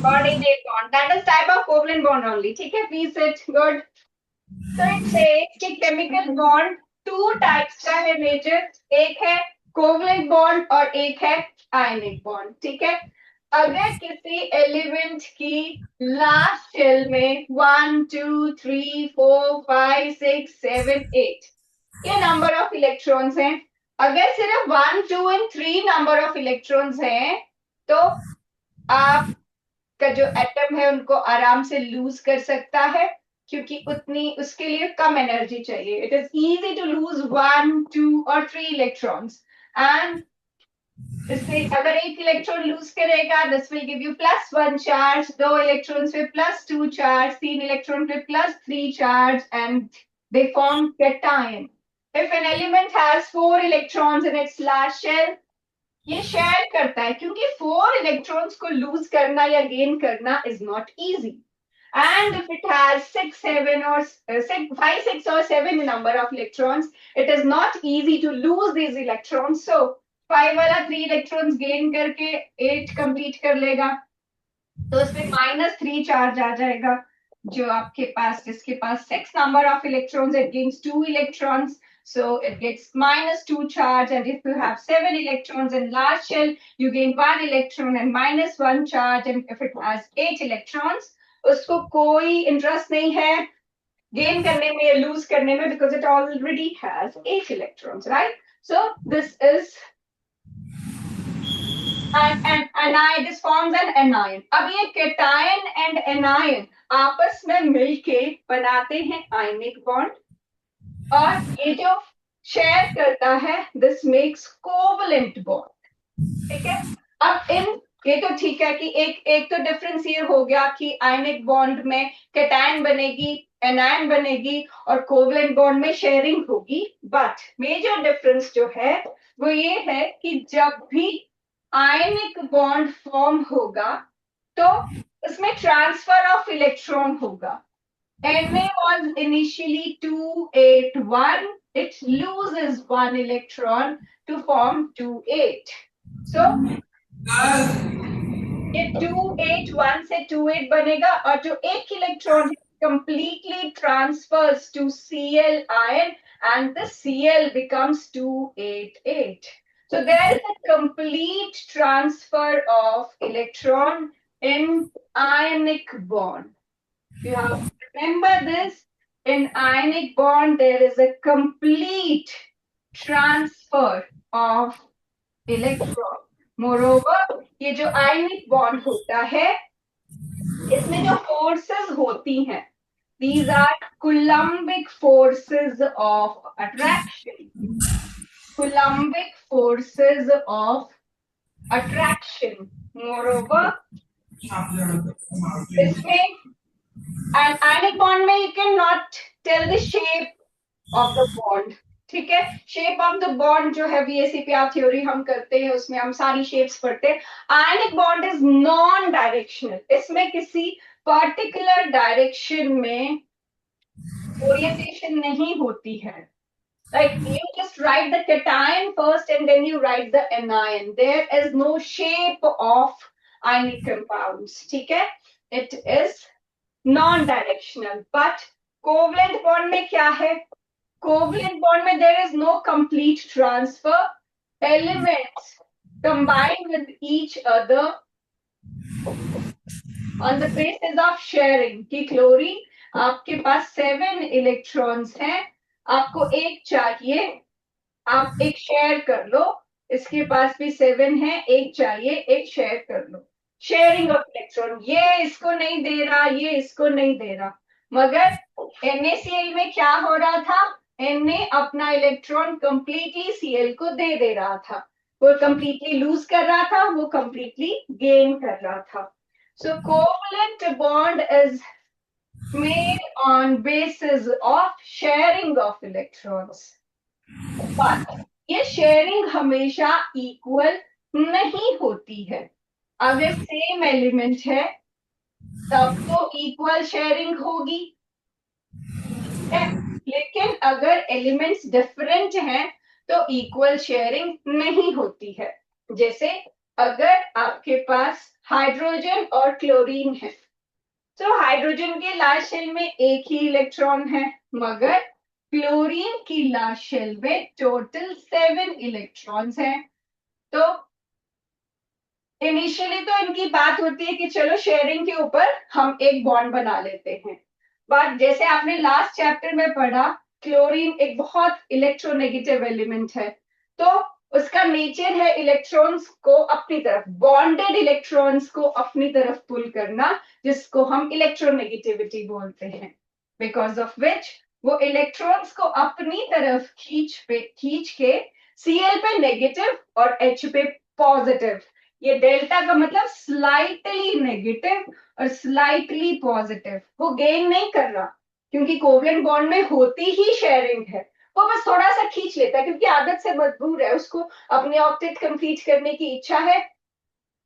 Coordinate bond. That is type of covalent bond only. ठीक है, please sit. Good. So it says कि chemical bond two types का है major. एक है covalent bond और एक है ionic bond. ठीक है. अगर किसी एलिमेंट की लास्ट शेल में 1 2 3 4 5 6 7 8 ये नंबर ऑफ इलेक्ट्रॉन्स हैं. अगर सिर्फ 1 2 एंड 3 नंबर ऑफ इलेक्ट्रॉन्स हैं तो आपका जो एटम है उनको आराम से लूज कर सकता है क्योंकि उतनी उसके लिए कम एनर्जी चाहिए. It is easy to lose 1 2 और 3 इलेक्ट्रॉन्स एंड इससे अगर एक इलेक्ट्रॉन लूज करेगा this will give you +1 charge, दो इलेक्ट्रॉन्स पे +2 चार्ज, तीन इलेक्ट्रॉन पे +3 charge and they form cation. If an element has 4 electrons in its last shell ये शेयर करता है क्योंकि 4 इलेक्ट्रॉन्स को लूज करना या गेन करना is not easy. And if it has 6, 7 or 5, 6 or 7 number of electrons, it is not easy to lose these electrons. So 5 वाला 3 electrons gain करके 8 complete कर लेगा तो उसमें -3 चार्ज आ जाएगा. जो आपके पास जिसके पास 6 number of electrons it gains 2 electrons. So it gets -2 charge, and if you have 7 electrons in large shell, you gain 1 electron and -1 charge. And if it has 8 electrons, उसको कोई इंटरेस्ट नहीं है गेन करने में या लूज करने में because it already has 8 electrons, right? So this is an anion. This forms an anion. अब ये cation and anion आपस में मिलके बनाते हैं ionic bond और ये जो शेयर करता है this makes covalent bond. ठीक है. अब इन ये तो ठीक है कि एक तो डिफरेंस ये हो गया कि आयनिक बॉन्ड में कैटायन बनेगी, एनायन बनेगी और कोवलेंट बॉन्ड में शेयरिंग होगी. बट मेजर डिफरेंस जो है वो ये है कि जब भी आयनिक बॉन्ड फॉर्म होगा तो उसमें ट्रांसफर ऑफ इलेक्ट्रॉन होगा. Na was initially 281. It loses 1 electron to form 28. So ये 281 से 28 बनेगा और जो एक electron completely transfers to Cl ion and the Cl becomes 288. So there is a complete transfer of electron in ionic bond. You have to remember this. In ionic bond there is a complete transfer of electron. Moreover, ये जो ionic bond होता है इसमें जो forces होती हैं these are coulombic forces of attraction. Coulombic forces of attraction. Moreover, इसमें an ionic bond में you cannot tell the shape of the bond. ठीक है. शेप ऑफ द बॉन्ड जो है VACPR थ्योरी हम करते हैं उसमें हम सारी शेप्स पढ़ते हैं. Ionic bond is non directional. इसमें किसी पर्टिकुलर डायरेक्शन में ओरिएंटेशन नहीं होती है. Like you just write the cation first and then you write the anion. There is no shape of ionic compounds. ठीक है. It is non-directional. But covalent bond में क्या है? Covalent bond में there is no complete transfer. Elements combine with each other on the basis of sharing. कि chlorine आपके पास 7 electrons हैं, आपको एक चाहिए, आप एक शेयर कर लो. इसके पास भी 7 है, एक चाहिए, एक शेयर कर लो. Sharing of electron. ये इसको नहीं दे रहा, ये इसको नहीं दे रहा. मगर NaCl में क्या हो रहा था? Na अपना इलेक्ट्रॉन कंप्लीटली Cl को दे रहा था. वो कंप्लीटली लूज कर रहा था, वो कंप्लीटली गेन कर रहा था. So covalent bond is made on basis of sharing of electrons. But ये शेयरिंग हमेशा इक्वल नहीं होती है. अगर सेम एलिमेंट है तब तो इक्वल शेयरिंग होगी. लेकिन अगर एलिमेंट्स डिफरेंट हैं तो इक्वल शेयरिंग नहीं होती है. जैसे अगर आपके पास हाइड्रोजन और क्लोरीन है। तो हाइड्रोजन के लास्ट शेल में एक ही इलेक्ट्रॉन है, मगर क्लोरीन की लास्ट शेल में टोटल 7 इलेक्ट्रॉन्स हैं। तो इनिशियली तो इनकी बात होती है कि चलो शेयरिंग के ऊपर हम एक बॉन्ड बना लेते हैं, बट जैसे आपने लास्ट चैप्टर में पढ़ा, क्लोरीन एक बहुत इलेक्ट्रोनेगेटिव एलिमेंट है। तो उसका नेचर है इलेक्ट्रॉन्स को अपनी तरफ, बॉन्डेड इलेक्ट्रॉन्स को अपनी तरफ पुल करना, जिसको हम इलेक्ट्रोनेगेटिविटी बोलते हैं। बिकॉज ऑफ विच वो इलेक्ट्रॉन्स को अपनी तरफ खींच के Cl पे नेगेटिव और H पे पॉजिटिव, ये डेल्टा का मतलब स्लाइटली नेगेटिव और स्लाइटली पॉजिटिव, वो गेन नहीं कर रहा, क्योंकि कोवलेंट बॉन्ड में होती ही शेयरिंग है, वो बस थोड़ा सा खींच लेता है क्योंकि आदत से मजबूर है, उसको अपने ऑक्टेट कंप्लीट करने की इच्छा है,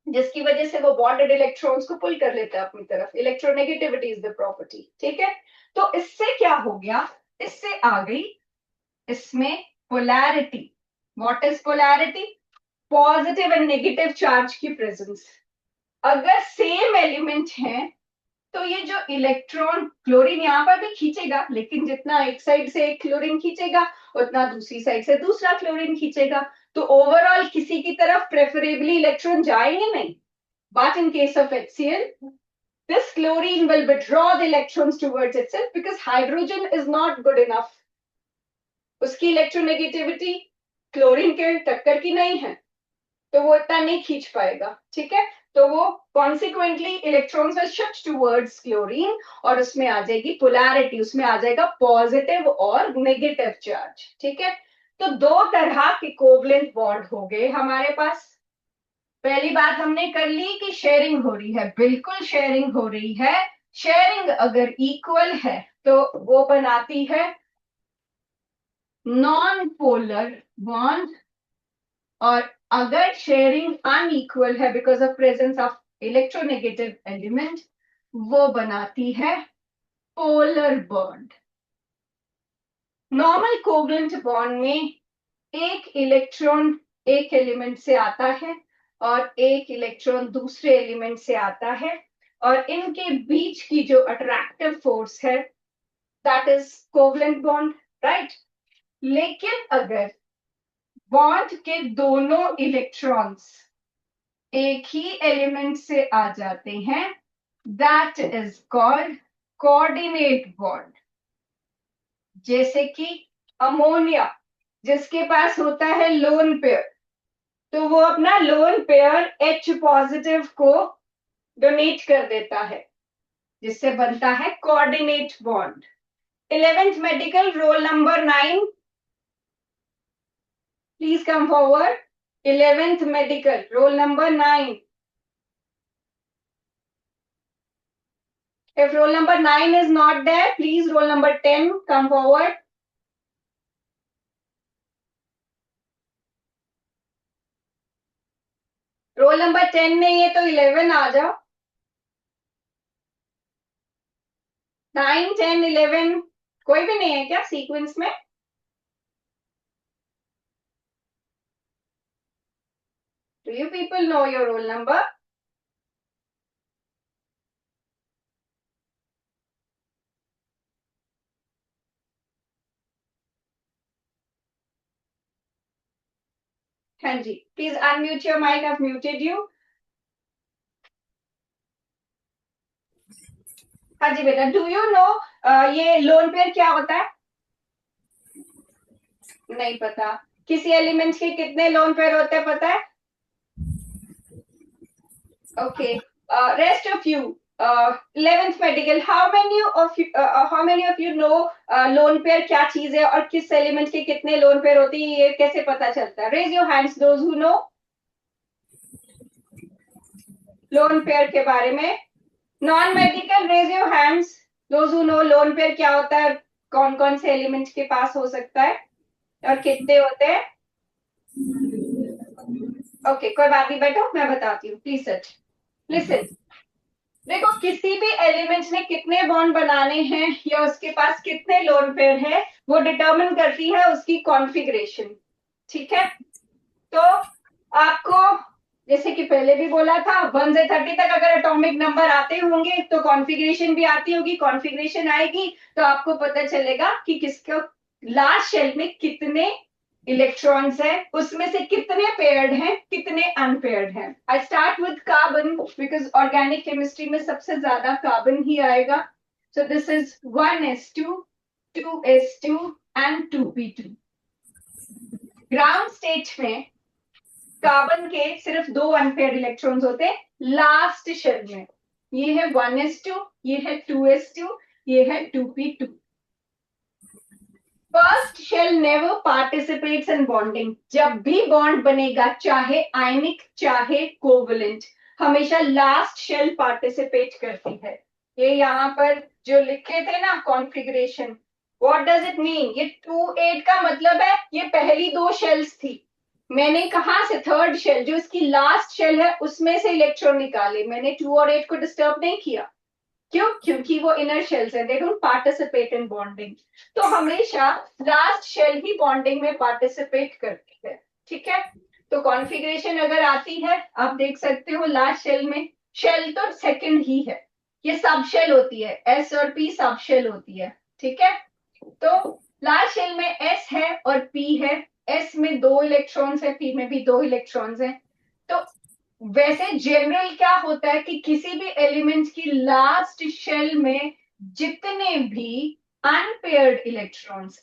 जिसकी वजह से वो बॉन्डेड इलेक्ट्रॉन्स को पुल कर लेता है अपनी तरफ। इलेक्ट्रोनेगेटिविटी इज द प्रॉपर्टी, ठीक है। तो इससे क्या हो गया, इससे आ गई इसमें polarity. What is polarity? Positive and negative charge की प्रेजेंस। अगर सेम एलिमेंट है तो ये जो इलेक्ट्रॉन, क्लोरीन यहाँ पर भी खींचेगा, लेकिन जितना एक साइड से एक क्लोरीन खींचेगा उतना दूसरी साइड से दूसरा क्लोरीन खींचेगा, तो ओवरऑल किसी की तरफ प्रेफरेबली इलेक्ट्रॉन जाएंगे नहीं। But in case of HCl, this chlorine will withdraw the electrons towards itself because hydrogen is not good enough. उसकी इलेक्ट्रोनेगेटिविटी क्लोरीन के टक्कर की नहीं है, तो वो इतना नहीं खींच पाएगा, ठीक है। तो वो consequently electrons will shift towards chlorine और उसमें आ जाएगी पोलैरिटी, उसमें आ जाएगा पॉजिटिव और नेगेटिव चार्ज, ठीक है। तो दो तरह के कोवलेंट बॉन्ड हो गए हमारे पास। पहली बात हमने कर ली कि शेयरिंग हो रही है, बिल्कुल शेयरिंग हो रही है। शेयरिंग अगर इक्वल है तो वो बनाती है नॉन पोलर बॉन्ड, और अगर शेयरिंग अनइक्वल है because of presence of electronegative element, वो बनाती है polar bond. Normal covalent bond में एक इलेक्ट्रॉन एक एलिमेंट से आता है और एक इलेक्ट्रॉन दूसरे एलिमेंट से आता है, और इनके बीच की जो अट्रैक्टिव फोर्स है that is covalent bond, right. लेकिन अगर बॉन्ड के दोनों इलेक्ट्रॉन्स एक ही एलिमेंट से आ जाते हैं, that is called coordinate bond. जैसे कि अमोनिया, जिसके पास होता है लोन पेयर, तो वो अपना लोन पेयर H पॉजिटिव को डोनेट कर देता है, जिससे बनता है coordinate bond. 11th medical, roll number 9, please come forward. 11th medical, roll number 9. If roll number 9 is not there, please roll number 10 come forward. Roll number 10 नहीं है तो 11 आ जाओ। 9, 10, 11 कोई भी नहीं है क्या सीक्वेंस में? Do you people know your roll number? हाँ जी, please unmute your mic, I've muted you. हाँ जी बेटा, डू यू नो ये लोन पेयर क्या होता है? नहीं पता। किसी एलिमेंट के कितने लोन पेयर होते हैं पता है? Okay, rest of you 11th medical, how many of you know lone pair क्या चीज है और किस एलिमेंट के कितने लोन पेयर होती है, ये कैसे पता चलता है? Raise your hands those who know lone pair के बारे में। Non medical, raise your hands those who know lone pair क्या होता है, कौन कौन से एलिमेंट के पास हो सकता है और कितने होते हैं? ओके, कोई बात नहीं, बैठो मैं बताती हूँ, प्लीज सच लिसन। देखो, किसी भी एलिमेंट ने कितने बॉन्ड बनाने हैं या उसके पास कितने लोन पेयर है, वो डिटरमिन करती है उसकी कॉन्फ़िगरेशन, ठीक है। तो आपको जैसे कि पहले भी बोला था 1 से 30 तक अगर एटॉमिक नंबर आते होंगे तो कॉन्फ़िगरेशन भी आती होगी, कॉन्फ़िगरेशन आएगी तो आपको पता चलेगा कि किसका लास्ट शेल में कितने इलेक्ट्रॉन्स है, उसमें से कितने पेयर्ड हैं, कितने अनपेयर्ड हैं। I start with carbon because organic chemistry में सबसे ज्यादा कार्बन ही आएगा। So this is 1s2, 2s2 and 2p2। Ground state में कार्बन के सिर्फ 2 अनपेयर्ड इलेक्ट्रॉन्स होते हैं लास्ट शेल में। ये है 1s2, ये है 2s2, ये है 2p2। First shall never participates in bonding. जब भी बॉन्ड बनेगा, चाहे आयनिक चाहे कोवलेंट, हमेशा लास्ट शेल पार्टिसिपेट करती है। ये यहाँ पर जो लिखे थे ना configuration, what does it mean? ये 2 8 का मतलब है ये पहली 2 शेल्स थी। मैंने कहा से थर्ड शेल जो इसकी लास्ट शेल है उसमें से इलेक्ट्रॉन निकाले, मैंने 2 और 8 को डिस्टर्ब नहीं किया। क्यों? क्योंकि वो इनर शेल्स है, they don't participate in bonding. तो हमेशा लास्ट शेल ही बॉन्डिंग में पार्टिसिपेट करती है। ठीक है, तो कॉन्फ़िगरेशन अगर आती है आप देख सकते हो लास्ट शेल में, शेल तो सेकंड ही है, ये सब शेल होती है, एस और पी सब शेल होती है। ठीक है, तो लास्ट शेल में एस है और पी है, एस में 2 इलेक्ट्रॉन्स है, पी में भी 2 इलेक्ट्रॉन्स है। तो वैसे जनरल क्या होता है कि किसी भी एलिमेंट की लास्ट शेल में जितने भी अनपेयर्ड इलेक्ट्रॉन्स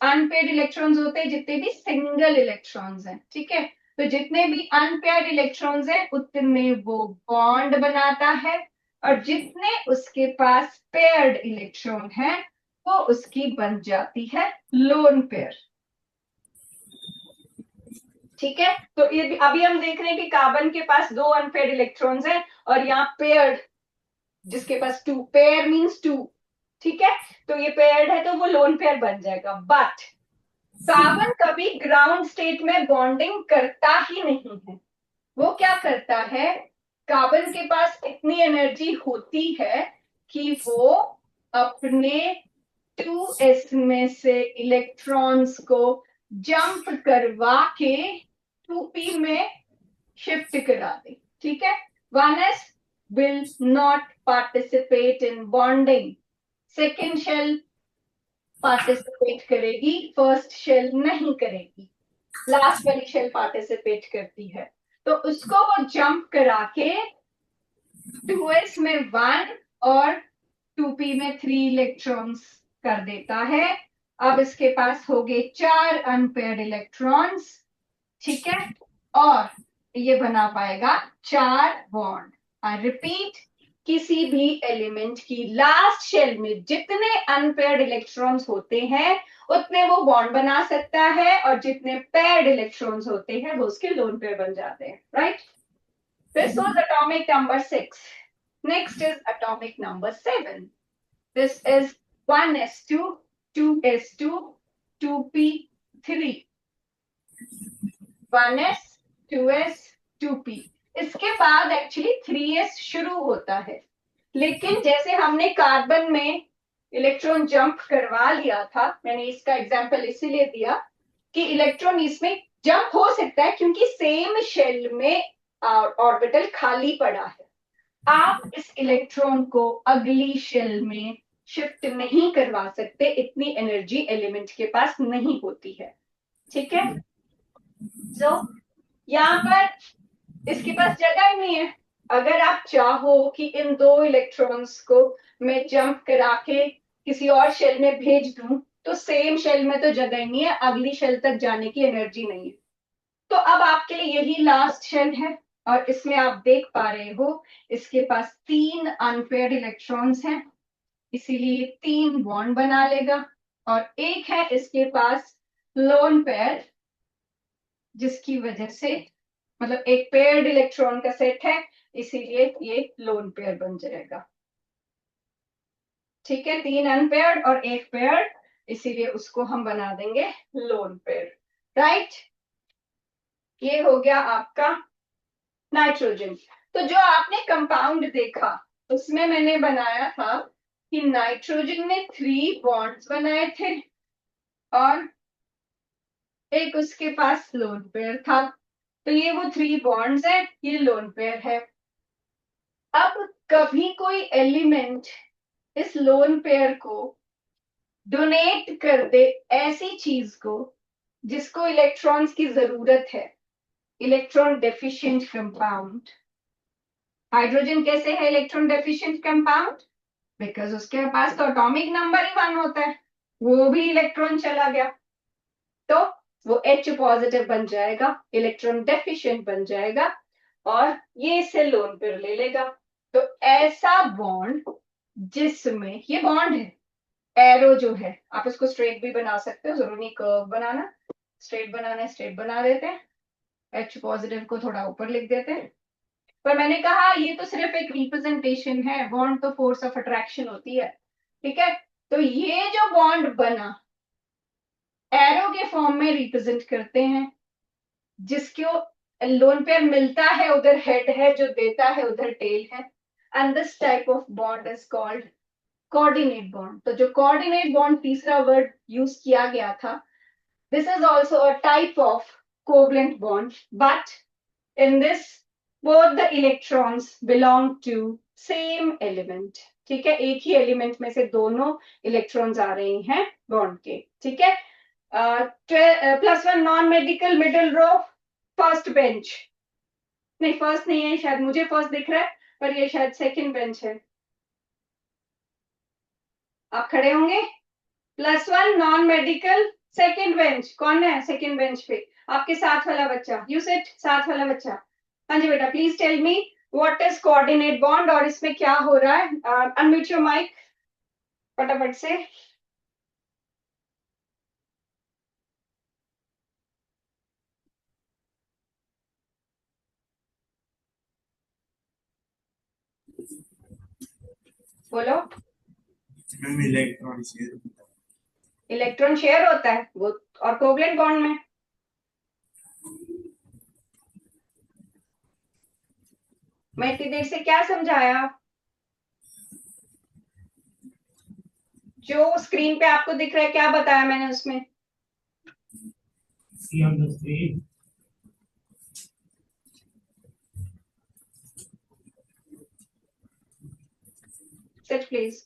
होते हैं, जितने भी सिंगल इलेक्ट्रॉन्स हैं, ठीक है, तो जितने भी अनपेयर्ड इलेक्ट्रॉन्स हैं उतने वो बॉन्ड बनाता है, और जितने उसके पास पेयर्ड इलेक्ट्रॉन है वो उसकी बन जाती है लोन पेयर। ठीक है, तो ये अभी हम देख रहे हैं कि कार्बन के पास 2 अनपेयर्ड इलेक्ट्रॉन्स हैं और यहाँ पेयर्ड जिसके पास 2, पेयर मींस 2। ठीक है, तो ये पेयर्ड है तो वो लोन पेयर बन जाएगा। बट कार्बन कभी ग्राउंड स्टेट में बॉन्डिंग करता ही नहीं है। वो क्या करता है, कार्बन के पास इतनी एनर्जी होती है कि वो अपने 2s में से इलेक्ट्रॉन्स को जंप करवा के 2p में शिफ्ट करा दे। ठीक है, 1s will not participate in bonding, second shell participate करेगी, फर्स्ट शेल नहीं करेगी, लास्ट वाली शेल पार्टिसिपेट करती है। तो उसको वो जंप करा के 2s में 1 और 2p में 3 इलेक्ट्रॉन्स कर देता है। अब इसके पास हो गए 4 अनपेयर्ड इलेक्ट्रॉन्स। ठीक है, और ये बना पाएगा 4 बॉन्ड। आई रिपीट, किसी भी एलिमेंट की लास्ट शेल में जितने अनपेयर्ड इलेक्ट्रॉन्स होते हैं उतने वो बॉन्ड बना सकता है, और जितने पेयर्ड इलेक्ट्रॉन्स होते हैं वो उसके लोन पेयर बन जाते हैं। Right, this was atomic number 6। Next is atomic number 7। This is 1s2, 2s2, 2p3, 1s, 2s, 2p। इसके बाद एक्चुअली 3s शुरू होता है, लेकिन जैसे हमने कार्बन में इलेक्ट्रॉन जंप करवा लिया था, मैंने इसका एग्जांपल इसीलिए दिया कि इलेक्ट्रॉन इसमें जंप हो सकता है क्योंकि सेम शेल में ऑर्बिटल खाली पड़ा है। आप इस इलेक्ट्रॉन को अगली शेल में शिफ्ट नहीं करवा सकते, इतनी एनर्जी एलिमेंट के पास नहीं होती है। ठीक है, सो यहाँ पर इसके पास जगह ही नहीं है। अगर आप चाहो कि इन 2 इलेक्ट्रॉन्स को मैं जंप करा के किसी और शेल में भेज दूं, तो सेम शेल में तो जगह ही नहीं है, अगली शेल तक जाने की एनर्जी नहीं है। तो अब आपके लिए यही लास्ट शेल है, और इसमें आप देख पा रहे हो इसके पास 3 अनपेयर्ड इलेक्ट्रॉन्स हैं, इसीलिए 3 बॉन्ड बना लेगा, और एक है इसके पास लोन पेयर, जिसकी वजह से मतलब एक पेयर्ड इलेक्ट्रॉन का सेट है, इसीलिए ये लोन पेयर बन जाएगा। ठीक है, 3 अनपेयर्ड और 1 पेयर्ड, इसीलिए उसको हम बना देंगे लोन पेयर। राइट, ये हो गया आपका नाइट्रोजन। तो जो आपने कंपाउंड देखा उसमें मैंने बनाया था कि नाइट्रोजन ने 3 बॉन्ड्स बनाए थे और एक उसके पास लोन पेयर था। तो ये वो 3 बॉन्ड्स है, ये लोन पेयर है। अब कभी कोई एलिमेंट इस लोन पेयर को डोनेट कर दे ऐसी चीज को जिसको इलेक्ट्रॉन्स की जरूरत है, इलेक्ट्रॉन डेफिशिएंट कंपाउंड। हाइड्रोजन कैसे है इलेक्ट्रॉन डेफिशिएंट कंपाउंड? बिकॉज उसके पास तो एटॉमिक नंबर ही 1 होता है, वो भी इलेक्ट्रॉन चला गया तो वो H पॉजिटिव बन जाएगा, इलेक्ट्रॉन डेफिशिएंट बन जाएगा और ये इससे लोन पेयर ले लेगा। तो ऐसा बॉन्ड जिसमें ये बॉन्ड है, एरो जो है आप इसको स्ट्रेट भी बना सकते हो, जरूरी नहीं कर्व बनाना, स्ट्रेट बनाना है स्ट्रेट बना देते हैं, H पॉजिटिव को थोड़ा ऊपर लिख देते हैं। पर मैंने कहा ये तो सिर्फ एक रिप्रेजेंटेशन है, बॉन्ड तो फोर्स ऑफ अट्रैक्शन होती है, ठीक है। तो ये जो बॉन्ड बना एरो के फॉर्म में रिप्रेजेंट करते हैं, जिसको लोन पेयर मिलता है उधर हेड है, जो देता है उधर टेल है, and this type of bond is called coordinate bond. तो जो कोऑर्डिनेट बॉन्ड तीसरा वर्ड यूज किया गया था, this is also a type of covalent bond, but in this both the electrons belong to same element, ठीक है, एक ही element में से दोनों इलेक्ट्रॉन्स आ रहे हैं बॉन्ड के, ठीक है। +1 non medical middle row first bench, नहीं फर्स्ट नहीं है शायद, मुझे फर्स्ट दिख रहा है पर ये शायद सेकंड बेंच है, आप खड़े होंगे। +1 नॉन मेडिकल सेकंड बेंच, कौन है सेकंड बेंच पे? आपके साथ वाला बच्चा, यू सिट, साथ वाला बच्चा। हाँ जी बेटा, please tell me what is coordinate bond और इसमें क्या हो रहा है। अनम्यूट योर माइक फटाफट से। बोलो। इलेक्ट्रॉन शेयर होता है वो, और कोवलेंट बॉन्ड में मैं इतनी देर से क्या समझाया? जो स्क्रीन पे आपको दिख रहा है क्या बताया मैंने उसमें? Seat please.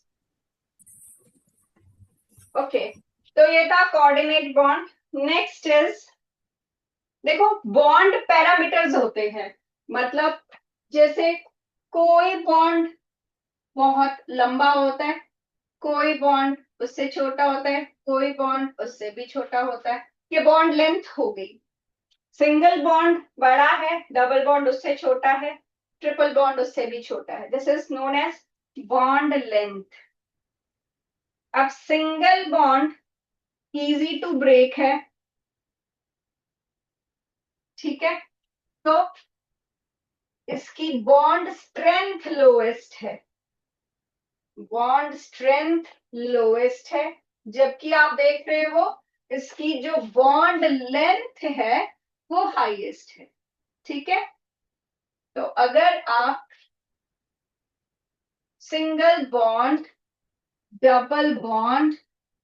ओके, तो ये था कोऑर्डिनेट बॉन्ड। नेक्स्ट इज, देखो बॉन्ड पैरामीटर्स होते हैं, मतलब जैसे कोई बॉन्ड बहुत लंबा होता है, कोई बॉन्ड उससे छोटा होता है, कोई बॉन्ड उससे भी छोटा होता है, ये बॉन्ड लेंथ हो गई। सिंगल बॉन्ड बड़ा है, डबल बॉन्ड उससे छोटा है, ट्रिपल बॉन्ड उससे भी छोटा है, this is known as bond length. अब single bond easy to break है, ठीक है, तो इसकी बॉन्ड स्ट्रेंथ लोएस्ट है, बॉन्ड स्ट्रेंथ लोएस्ट है, जबकि आप देख रहे हो इसकी जो बॉन्ड लेंथ है वो हाईएस्ट है, ठीक है। तो अगर आप सिंगल बॉन्ड, डबल बॉन्ड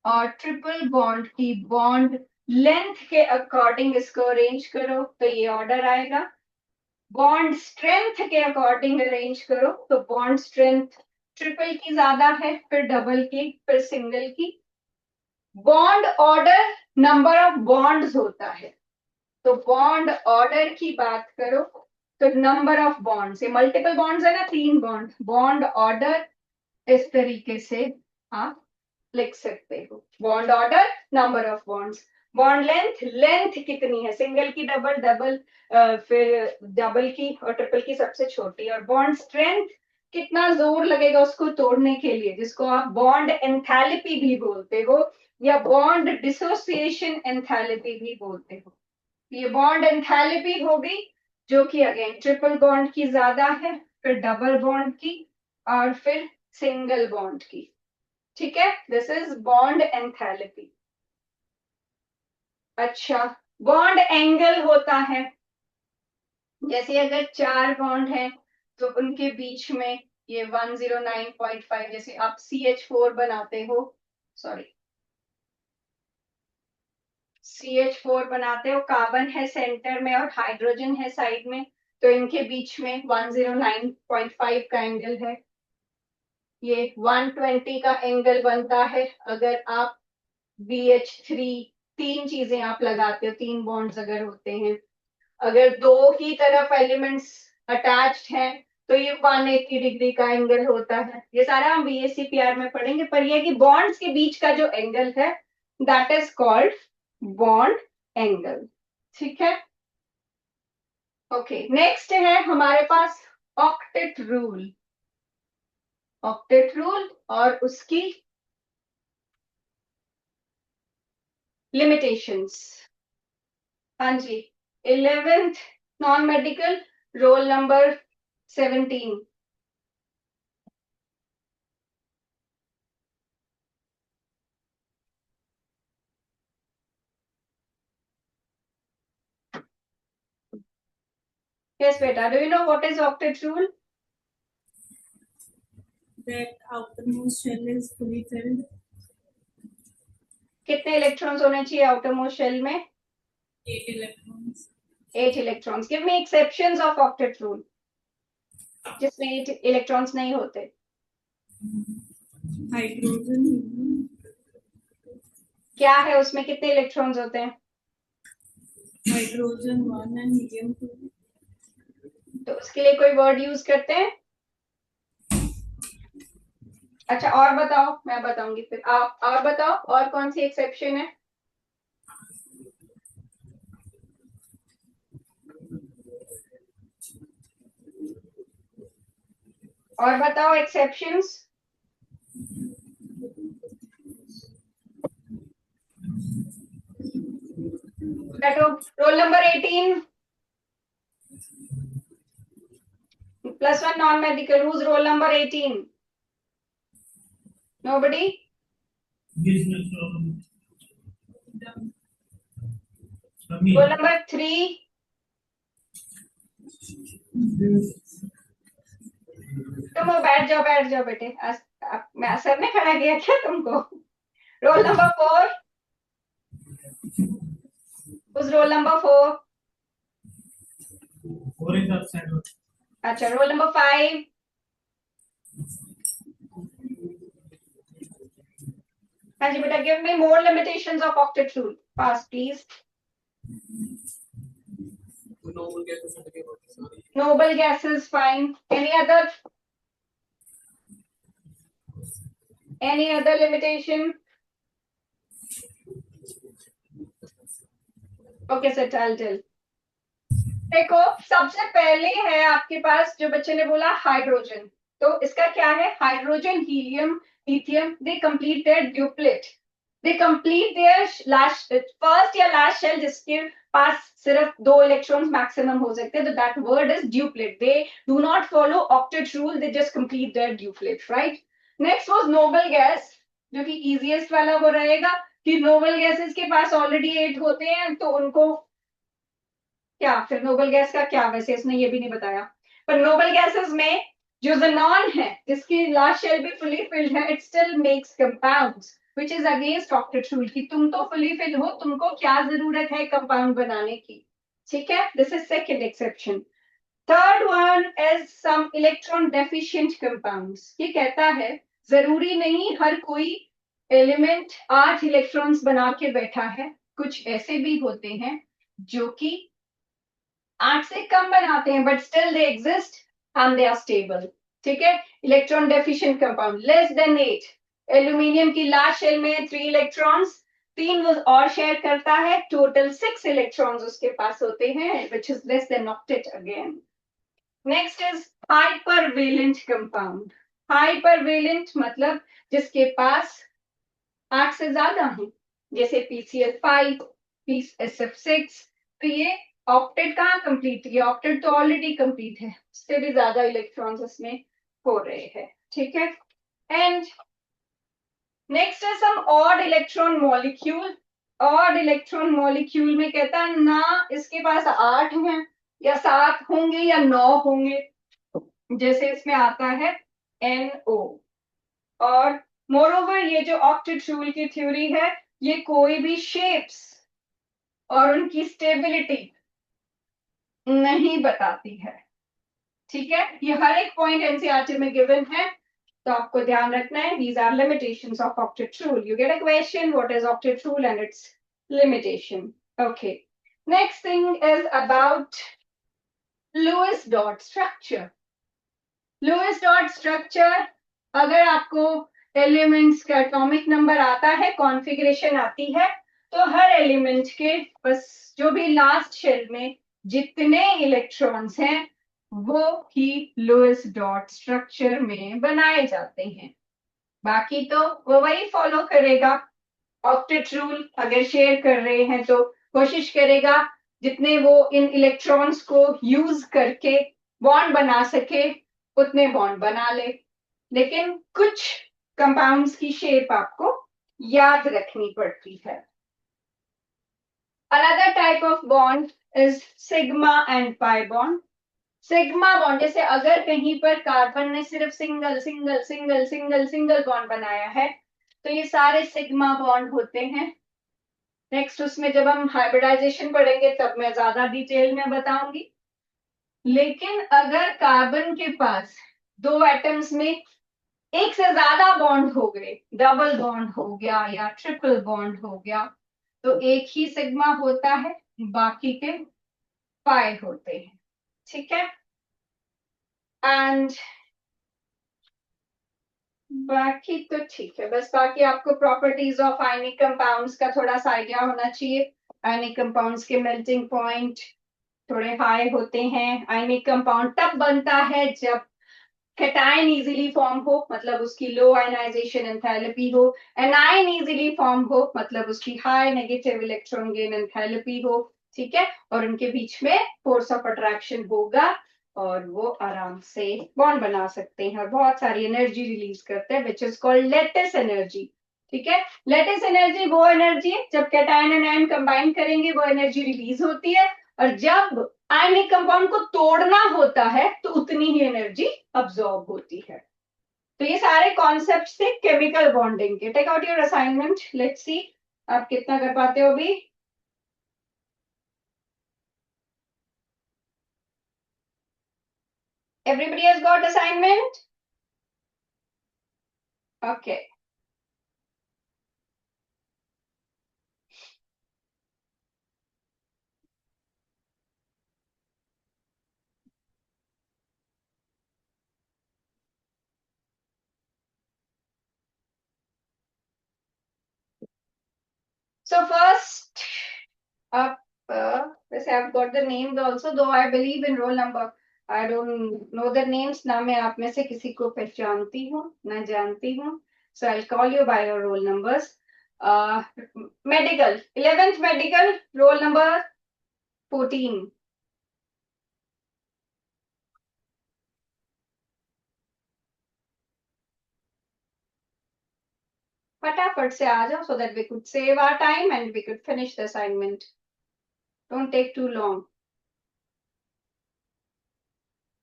और ट्रिपल बॉन्ड की बॉन्ड लेंथ के अकॉर्डिंग इसको अरेंज करो तो ये ऑर्डर आएगा। बॉन्ड स्ट्रेंथ के अकॉर्डिंग अरेंज करो तो बॉन्ड स्ट्रेंथ ट्रिपल की ज्यादा है, फिर डबल की, फिर सिंगल की। Bond order number of bonds होता है, तो बॉन्ड ऑर्डर की बात करो तो नंबर ऑफ बॉन्ड्स, ये मल्टीपल बॉन्ड्स है ना, 3 बॉन्ड, बॉन्ड ऑर्डर इस तरीके से आप लिख सकते हो, bond order number of bonds. Bond length, length कितनी है, सिंगल की डबल, डबल फिर डबल की और ट्रिपल की सबसे छोटी, और बॉन्ड स्ट्रेंथ कितना जोर लगेगा उसको तोड़ने के लिए, जिसको आप बॉन्ड एंथैल्पी भी बोलते हो या बॉन्ड डिसोसिएशन एंथैल्पी भी बोलते हो। ये बॉन्ड एंथैल्पी हो गई, जो कि अगेन ट्रिपल बॉन्ड की ज्यादा है, फिर डबल बॉन्ड की और फिर सिंगल बॉन्ड की, ठीक है, दिस इज बॉन्ड एंथैल्पी। अच्छा, बॉन्ड एंगल होता है, जैसे अगर 4 बॉन्ड हैं तो उनके बीच में ये 109.5, जैसे आप CH4 बनाते हो, सॉरी CH4 बनाते हो, कार्बन है सेंटर में और हाइड्रोजन है साइड में, तो इनके बीच में 109.5 का एंगल है। ये 120 का एंगल बनता है अगर आप BH3 तीन चीजें आप लगाते हो, तीन बॉन्ड्स अगर होते हैं। अगर दो ही तरफ एलिमेंट्स अटैच्ड हैं तो ये 180 डिग्री का एंगल होता है। ये सारा हम BSc-PR में पढ़ेंगे, पर ये कि बॉन्ड्स के बीच का जो एंगल है that is called bond angle. ठीक है, ओके। नेक्स्ट है हमारे पास ऑक्टेट रूल। ऑक्टेट रूल और उसकी लिमिटेशंस। हाँ जी, 11th non medical, roll number 17। Yes, beta. Do you know what is octet rule? That outermost shell is fully filled. कितने electrons होने चाहिए आउटर मोस्ट शेल में? 8 electrons. 8 electrons. Give me exceptions of octet rule जिसमें 8 electrons नहीं होते। Hydrogen. क्या है उसमें, कितने इलेक्ट्रॉन्स होते हैं? Hydrogen 1 and helium 2. तो उसके लिए कोई वर्ड यूज करते हैं? अच्छा, और बताओ, मैं बताऊंगी फिर। आप और बताओ, और कौन सी एक्सेप्शन है? और बताओ exceptions. Roll number 18 +1 non-medical. Who's roll number 18? Nobody? Roll number 3. तुम बैठ जाओ बेटे। मैं सर ने खड़ा किया क्या तुमको? Roll number 4. Who's roll number 4? 4 is absent. अच्छा, रोल नंबर 5. हाँ जी बेटा, give me more limitations of octet rule fast please. Noble gases, fine. Any other limitation? Okay, sir, I'll tell. देखो, सबसे पहले है आपके पास जो बच्चे ने बोला हाइड्रोजन, तो इसका क्या है? Hydrogen, helium, lithium, they complete their duplet, they complete their first या लास्ट शेल जिसके पास सिर्फ 2 इलेक्ट्रॉन्स मैक्सिमम हो सकते हैं, तो that word is duplet. They do not follow octet rule, they just complete their duplet, right? Next was noble gas, जो कि easiest वाला वो रहेगा कि नोबल गैसेस के पास ऑलरेडी 8 होते हैं, तो उनको क्या, फिर नोबल गैस का क्या? वैसे इसने ये भी नहीं बताया, पर नोबल गैसेस में जो ज़ेनॉन है जिसकी लास्ट शेल भी फुली फिल्ड है, it still makes compounds which is against octet rule कि तुम तो फुली फिल हो, तुमको क्या जरूरत है कंपाउंड बनाने की। ठीक है, this is second exception. Third one is some electron deficient compounds. ये कहता है जरूरी नहीं हर कोई एलिमेंट 8 इलेक्ट्रॉन्स बना के बैठा है, कुछ ऐसे भी होते हैं जो कि 8 से कम बनाते हैं, but still they exist and they are stable. ठीक है, electron deficient compound less than 8। Aluminium की लास्ट शेल में 3 इलेक्ट्रॉन्स, 3 वो और शेयर करता है, टोटल 6 इलेक्ट्रॉन्स उसके पास होते हैं, which is less than octet again. Next is hypervalent compound. Hypervalent मतलब जिसके पास 8 से ज्यादा है, जैसे PCl5, SF6। तो ये ऑक्टेट कहाँ कंप्लीट किया? ऑक्टेट तो ऑलरेडी कंप्लीट है, उससे भी ज्यादा इलेक्ट्रॉन्स इसमें हो रहे हैं। ठीक है, एंड नेक्स्ट है some odd electron molecule. Odd electron molecule में कहता है ना इसके पास 8 हैं या 7 होंगे या 9 होंगे, जैसे इसमें आता है NO। और मोरोवर ये जो ऑक्टेट रूल की थ्योरी है, ये कोई भी शेप्स और उनकी स्टेबिलिटी नहीं बताती है। ठीक है, ये हर एक पॉइंट एनसीईआरटी में गिवन है, तो आपको ध्यान रखना है। These are limitations of octet rule. You get a question, what is octet rule and its limitation. Okay. Next thing is about Lewis dot structure. Lewis dot structure, अगर आपको elements का एटॉमिक नंबर आता है, configuration आती है, तो हर element के बस जो भी लास्ट शेल में जितने इलेक्ट्रॉन्स हैं वो ही लुईस डॉट स्ट्रक्चर में बनाए जाते हैं। बाकी तो वो वही फॉलो करेगा। ऑक्टेट रूल अगर शेयर कर रहे हैं तो कोशिश करेगा जितने वो इन इलेक्ट्रॉन्स को यूज करके बॉन्ड बना सके उतने बॉन्ड बना ले, लेकिन कुछ कंपाउंड्स की शेप आपको याद रखनी पड़ती है। Another type of bond is sigma and pi bond. Sigma bond, जैसे अगर कहीं पर कार्बन ने सिर्फ single single single single single bond बनाया है तो ये सारे सिग्मा बॉन्ड होते हैं। नेक्स्ट उसमें जब हम हाइब्रिडाइजेशन पढ़ेंगे तब मैं ज्यादा डिटेल में बताऊंगी। लेकिन अगर कार्बन के पास दो एटम्स में एक से ज्यादा बॉन्ड हो गए, डबल बॉन्ड हो गया या ट्रिपल बॉन्ड हो गया, तो एक ही सिग्मा होता है, बाकी के पाई होते हैं। ठीक है, एंड बाकी तो ठीक है, बस बाकी आपको प्रॉपर्टीज ऑफ आयनिक कंपाउंड्स का थोड़ा सा आइडिया होना चाहिए। आयनिक कंपाउंड्स के मेल्टिंग पॉइंट थोड़े हाई होते हैं। आयनिक कंपाउंड तब बनता है जब कैटायन इजीली फॉर्म हो, मतलब उसकी लो आयनाइजेशन एंथैल्पी हो। एनायन इजीली फॉर्म हो, मतलब उसकी high negative electron gain enthalpy हो। ठीक है, और उनके बीच में फोर्स ऑफ अट्रैक्शन होगा और वो आराम से बॉन्ड बना सकते हैं और बहुत सारी एनर्जी रिलीज करते हैं, which is called lattice energy. ठीक है, लेटिस एनर्जी वो एनर्जी है जब कैटायन एंड आयन कंबाइन करेंगे वो एनर्जी रिलीज होती है, और जब आयनिक कंपाउंड को तोड़ना होता है तो उतनी ही एनर्जी अब्सॉर्ब होती है। तो ये सारे कॉन्सेप्ट थे केमिकल बॉन्डिंग के। Take out your assignment, let's see आप कितना कर पाते हो अभी। Everybody has got assignment? Okay. So first up, I've got the names also, though I believe in roll number. I don't know the names. ना मैं आप में से किसी को पहचानती हूँ ना जानती हूँ. So I'll call you by your roll numbers. Medical, 11th medical, roll number 14. फटाफट से आ जाओ so that we could save our time and we could finish the assignment. Don't take too long.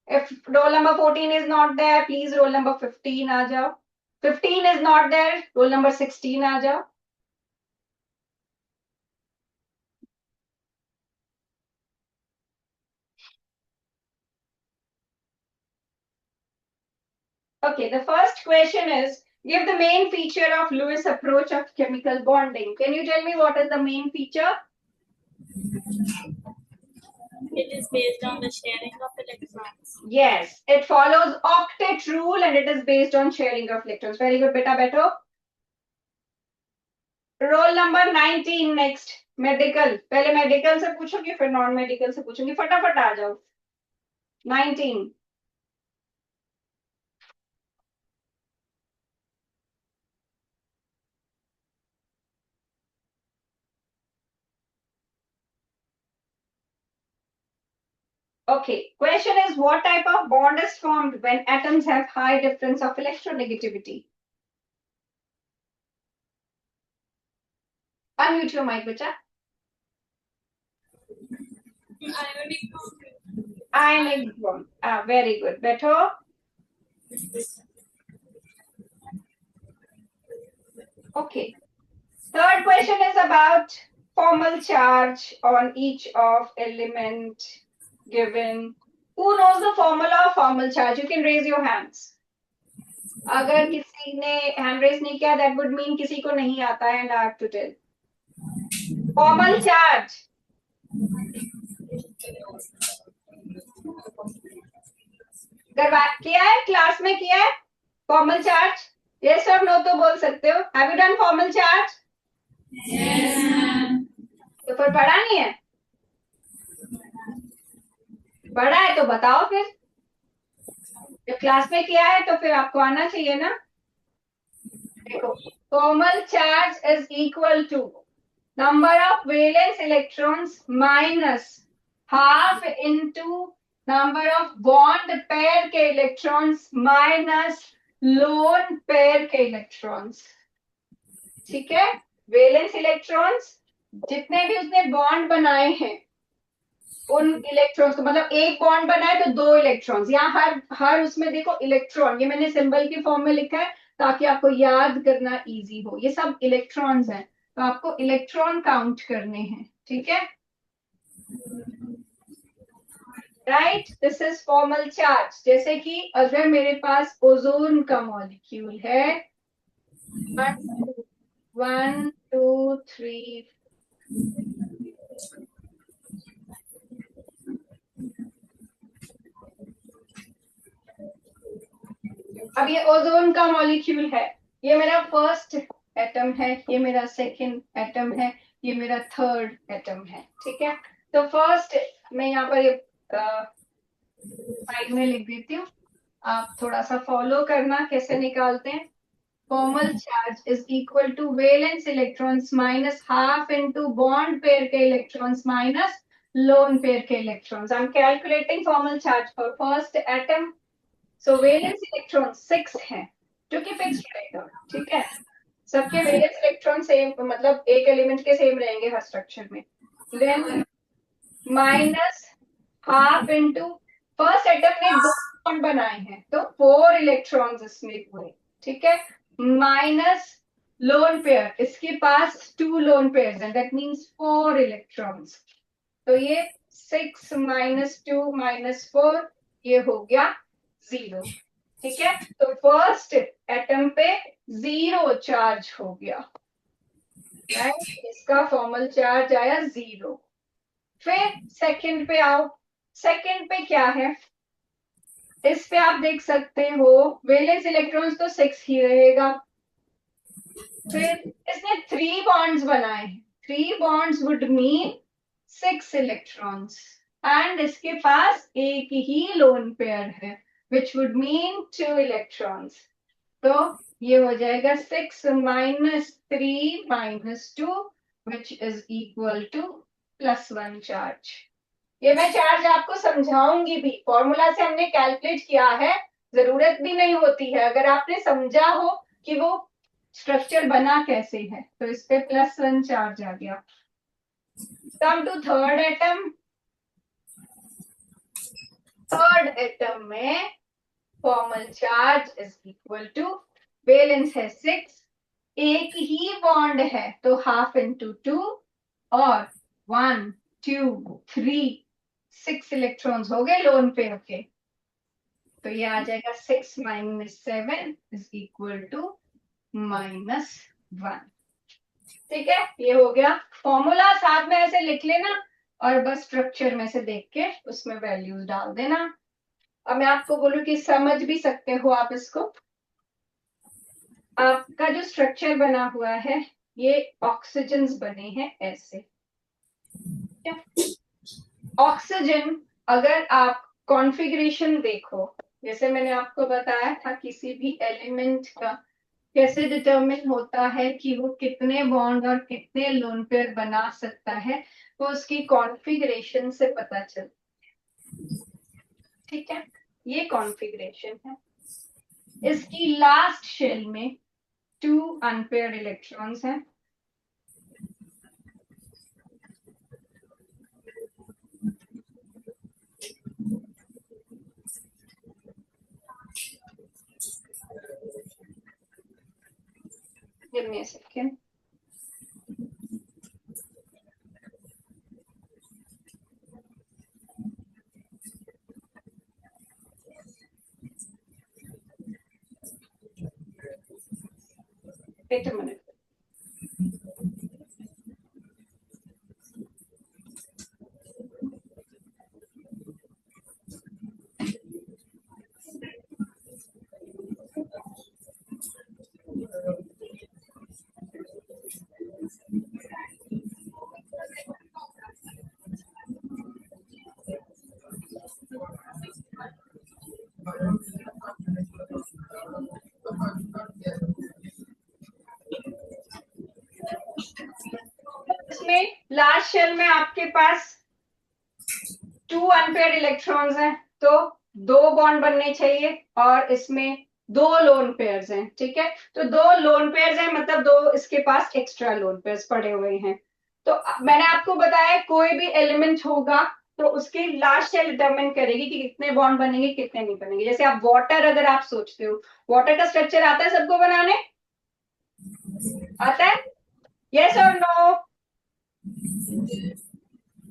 If roll number 14 is not there, please roll number 15 आ जाओ. 15 is not there, roll number 16 आ जाओ. Okay, the first question is, give the main feature of Lewis approach of chemical bonding. Can you tell me what is the main feature? It is based on the sharing of electrons. Yes, it follows octet rule and it is based on sharing of electrons. Very good, beta beto. Roll number 19 next. Medical. पहले medical से पूछूंगी फिर non medical से पूछूंगी. फटाफट आ जाओ. 19. Okay, question is, what type of bond is formed when atoms have high difference of electronegativity? Unmute your mic, bacha. Ionic bond. Ionic bond. Ah, very good. Better. Okay. Third question is about formal charge on each of element given. Who knows the formula of formal charge? You can raise your hands. अगर किसी ने hand raise नहीं किया, that would mean किसी को नहीं आता है, and I have to tell. Formal charge. किया है, क्लास में किया है फॉर्मल चार्ज? यस और नो तो बोल सकते हो. Have you done formal charge? Yes, ma'am. तो फिर पढ़ा नहीं है? पढ़ा है तो बताओ फिर. जब क्लास में किया है तो फिर आपको आना चाहिए ना. देखो, formal charge is equal to number of valence electrons minus half into number of bond pair के इलेक्ट्रॉन्स माइनस लोन पेयर के इलेक्ट्रॉन्स. ठीक है, वैलेंस इलेक्ट्रॉन्स जितने भी उसने बॉन्ड बनाए हैं उन इलेक्ट्रॉन्स को, मतलब एक बॉन्ड बनाए तो दो इलेक्ट्रॉन्स. यहाँ हर उसमें देखो इलेक्ट्रॉन, ये मैंने सिंबल की फॉर्म में लिखा है ताकि आपको याद करना इजी हो. ये सब इलेक्ट्रॉन्स हैं तो आपको इलेक्ट्रॉन काउंट करने हैं. ठीक है, right. This is formal charge. जैसे कि अगर मेरे पास ओजोन का मॉलिक्यूल है 1 2 3 अब ये ओजोन का मॉलिक्यूल है. ये मेरा फर्स्ट एटम है, ये मेरा सेकंड एटम है, ये मेरा थर्ड एटम है. ठीक है, तो फर्स्ट मैं यहाँ पर ये साइड में लिख देती हूँ, आप थोड़ा सा फॉलो करना कैसे निकालते हैं. Formal charge is equal to valence electrons minus half into bond pair के इलेक्ट्रॉन्स माइनस लोन पेयर के electrons. I am calculating formal charge for first atom. So valence electron 6 है जो कि फिक्स रहेगा. ठीक है, सबके वैलेंस इलेक्ट्रॉन सेम, मतलब एक एलिमेंट के सेम रहेंगे हर स्ट्रक्चर में. Then minus half into first atom ने 2 बॉन्ड बनाए हैं तो 4 इलेक्ट्रॉन्स इसमें हुए. ठीक है, माइनस लोन पेयर, इसके पास 2 लोन पेयर्स हैं, दैट मींस 4 इलेक्ट्रॉन्स. तो ये 6 माइनस 2 माइनस 4 ये हो गया 0. ठीक है, तो फर्स्ट एटम पे 0 चार्ज हो गया. राइट, इसका फॉर्मल चार्ज आया 0. फिर सेकंड पे आओ. सेकंड पे क्या है, इस पे आप देख सकते हो वैलेंस इलेक्ट्रॉन्स तो 6 ही रहेगा. फिर इसने 3 बॉन्ड्स बनाए. 3 bonds would mean 6 electrons and इसके पास एक ही लोन पेयर है which would mean 2 electrons. तो ये हो जाएगा 6 minus 3 minus 2 which is equal to +1 charge. ये मैं चार्ज आपको समझाऊंगी भी, फॉर्मूला से हमने कैलकुलेट किया है, जरूरत भी नहीं होती है. अगर आपने समझा हो कि वो स्ट्रक्चर बना कैसे है तो इस पे +1 चार्ज आ गया. Come to third atom. Third atom में formal charge is equal to valence है 6, एक ही बॉन्ड है तो हाफ इनटू 2 और 1 2 3 6 इलेक्ट्रॉन्स हो गए लोन पेयर के. तो ये आ जाएगा 6 माइनस 7 इज इक्वल टू -1. ठीक है, ये हो गया फॉर्मूला. साथ में ऐसे लिख लेना और बस स्ट्रक्चर में से देख के उसमें वैल्यूज डाल देना. अब मैं आपको बोलूं कि समझ भी सकते हो आप इसको. आपका जो स्ट्रक्चर बना हुआ है ये ऑक्सीजन्स बने हैं ऐसे. ऑक्सीजन अगर आप कॉन्फ़िगरेशन देखो, जैसे मैंने आपको बताया था किसी भी एलिमेंट का कैसे डिटरमिन होता है कि वो कितने बॉन्ड और कितने लोन पेयर बना सकता है, वो उसकी कॉन्फ़िगरेशन से पता चलता है. ठीक है, ये कॉन्फ़िगरेशन है. इसकी लास्ट शेल में 2 अनपेयर्ड इलेक्ट्रॉन्स हैं. Give me a second. Wait a minute. इसमें लास्ट शेल में आपके पास 2 अनपेयर्ड इलेक्ट्रॉन्स हैं, तो 2 बॉन्ड बनने चाहिए और इसमें 2 लोन पेयर्स हैं, ठीक है। तो 2 लोन पेयर्स हैं, मतलब 2 इसके पास एक्स्ट्रा लोन पेयर्स पड़े हुए हैं। तो मैंने आपको बताया कोई भी एलिमेंट होगा तो उसकी लास्ट शेल डिटरमिन करेगी कि कितने बॉन्ड बनेंगे कितने नहीं बनेंगे। जैसे आप वाटर अगर आप सोचते हो, वाटर का स्ट्रक्चर आता है सबको बनाने, आता है? यस और नो?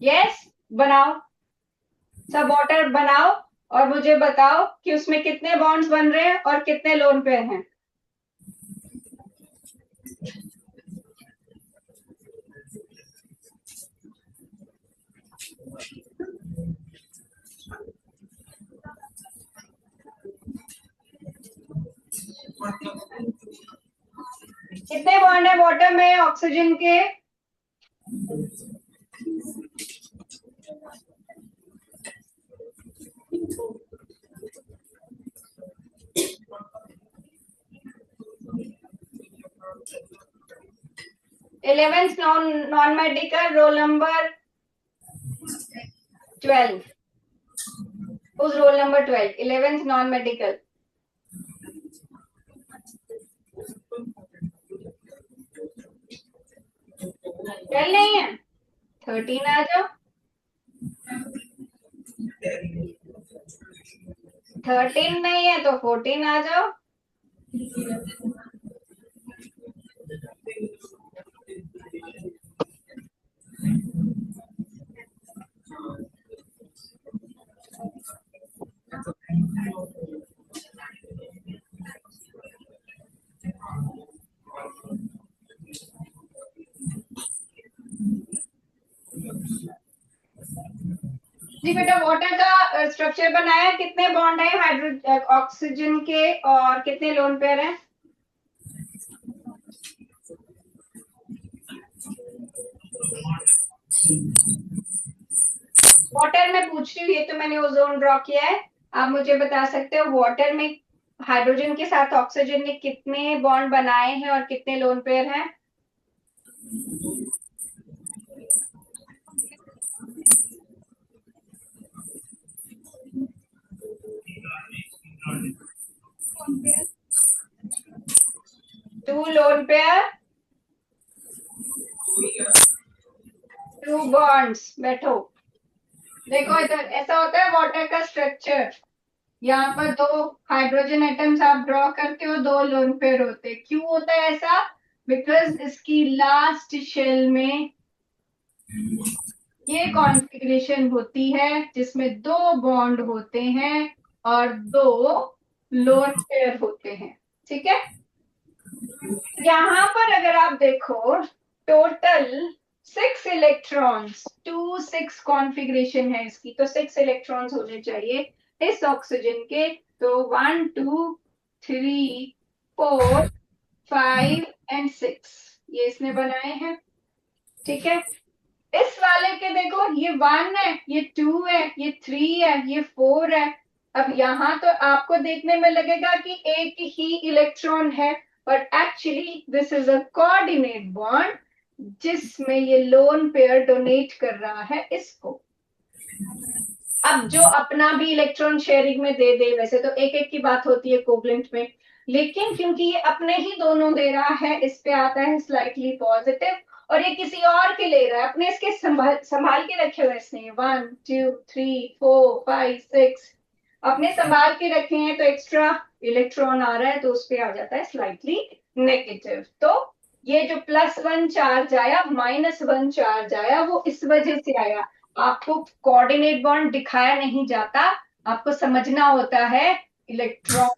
यस, बनाओ, सब वाटर बनाओ और मुझे बताओ कि उसमें कितने बॉन्ड्स बन रहे हैं और कितने लोन पेयर हैं। कितने बॉन्ड है वाटर में ऑक्सीजन के? Eleventh non medical, roll number 12। उस roll number 12, 11th non medical. 12 नहीं है, 13 आ जाओ। 13 नहीं है तो 14 आ जाओ। जी बेटा, वाटर का स्ट्रक्चर बनाया, कितने बॉन्ड है हाइड्रो ऑक्सीजन के और कितने लोन पेयर हैं? वाटर में पूछ रही हूँ, ये तो मैंने ओजोन ड्रॉ किया है। आप मुझे बता सकते हो वाटर में हाइड्रोजन के साथ ऑक्सीजन ने कितने बॉन्ड बनाए हैं और कितने लोन पेयर हैं? Two lone pair, 2 bonds. बैठो, देखो इधर ऐसा होता है वाटर का स्ट्रक्चर। यहाँ पर 2 हाइड्रोजन एटम्स आप ड्रॉ करते हो, 2 लोन पेयर होते हैं। क्यों होता है ऐसा? बिकॉज इसकी लास्ट शेल में ये कॉन्फ़िगरेशन होती है जिसमें 2 बॉन्ड होते हैं और 2 लोन पेयर होते हैं, ठीक है। यहाँ पर अगर आप देखो टोटल 6 इलेक्ट्रॉन्स, 2 6 कॉन्फ़िगरेशन है इसकी, तो 6 इलेक्ट्रॉन्स होने चाहिए इस ऑक्सीजन के। तो 1 2 3 4 5 एंड 6 ये इसने बनाए हैं, ठीक है। इस वाले के देखो, ये 1 है, ये 2 है, ये 3 है, ये 4 है। अब यहाँ तो आपको देखने में लगेगा कि एक ही इलेक्ट्रॉन है, but actually this is a coordinate bond जिसमें ये लोन पेयर डोनेट कर रहा है इसको। अब जो अपना भी इलेक्ट्रॉन शेयरिंग में दे दे, वैसे तो एक एक की बात होती है कोवलेंट में, लेकिन क्योंकि ये अपने ही दोनों दे रहा है, इस पे आता है स्लाइटली पॉजिटिव, और ये किसी और के ले रहा है, अपने इसके संभाल के रखे हुए इसने 1 2 3 4 5 6 अपने संभाल के रखे हैं, तो एक्स्ट्रा इलेक्ट्रॉन आ रहा है तो उस पे आ जाता है स्लाइटली नेगेटिव। तो ये जो +1 चार्ज आया, -1 चार्ज आया, वो इस वजह से आया। आपको कोऑर्डिनेट बॉन्ड दिखाया नहीं जाता, आपको समझना होता है इलेक्ट्रॉन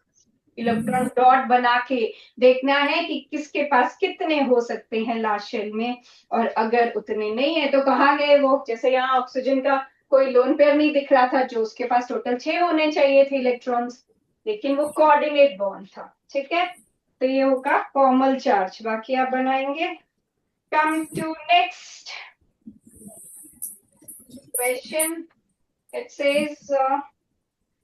इलेक्ट्रॉन डॉट बना के देखना है कि किसके पास कितने हो सकते हैं लास्ट शेल में, और अगर उतने नहीं है तो कहाँ गए वो। जैसे यहाँ ऑक्सीजन का कोई लोन पेयर नहीं दिख रहा था, जो उसके पास टोटल 6 होने चाहिए थे इलेक्ट्रॉन्स, लेकिन वो कोऑर्डिनेट बॉन्ड था। ठीक है, तो ये होगा फॉर्मल चार्ज। बाकी आप बनाएंगे। Come to next question. It says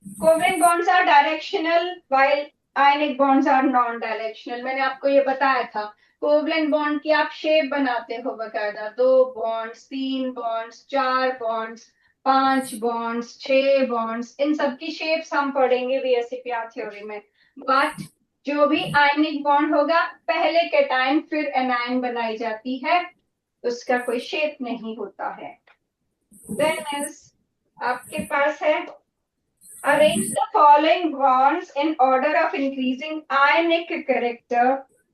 covalent bonds are directional while ionic bonds are non directional. मैंने आपको ये बताया था, कोवेलेंट बॉन्ड की आप शेप बनाते हो बकायदा, 2 bonds, 3 bonds, 4 bonds, 5 bonds, 6 bonds, इन सब की शेप्स हम पढ़ेंगे VSEPR थ्योरी में। बट जो भी आयनिक बॉन्ड होगा पहले कैटायन फिर एनायन बनाई जाती है, उसका कोई शेप नहीं होता है। देन इज आपके पास है arrange the following bonds in order of increasing ionic character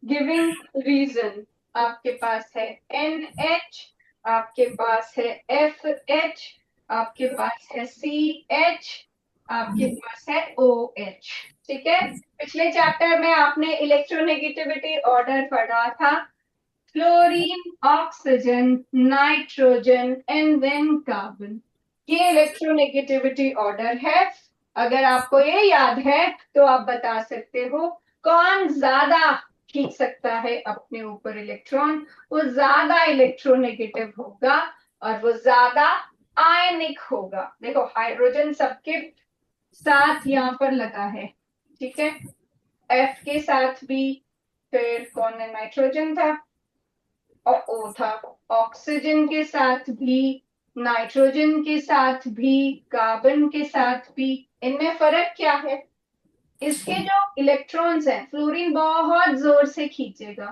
giving reason। आपके पास है NH, आपके पास है FH, आपके पास है CH, आपके पास है OH। ठीक है, पिछले चैप्टर में आपने इलेक्ट्रोनेगेटिविटी ऑर्डर पढ़ा था, fluorine, oxygen, nitrogen and then carbon. ये इलेक्ट्रोनेगेटिविटी ऑर्डर है। अगर आपको ये याद है तो आप बता सकते हो कौन ज्यादा खींच सकता है अपने ऊपर इलेक्ट्रॉन, वो ज्यादा इलेक्ट्रोनेगेटिव होगा और वो ज्यादा आयनिक होगा। देखो हाइड्रोजन सबके साथ यहाँ पर लगा है, ठीक है, F के साथ भी, फिर कौन है, नाइट्रोजन था और O था, ऑक्सीजन के साथ भी, नाइट्रोजन के साथ भी, कार्बन के साथ भी। इनमें फर्क क्या है, इसके जो इलेक्ट्रॉन्स हैं, फ्लोरीन बहुत जोर से खींचेगा,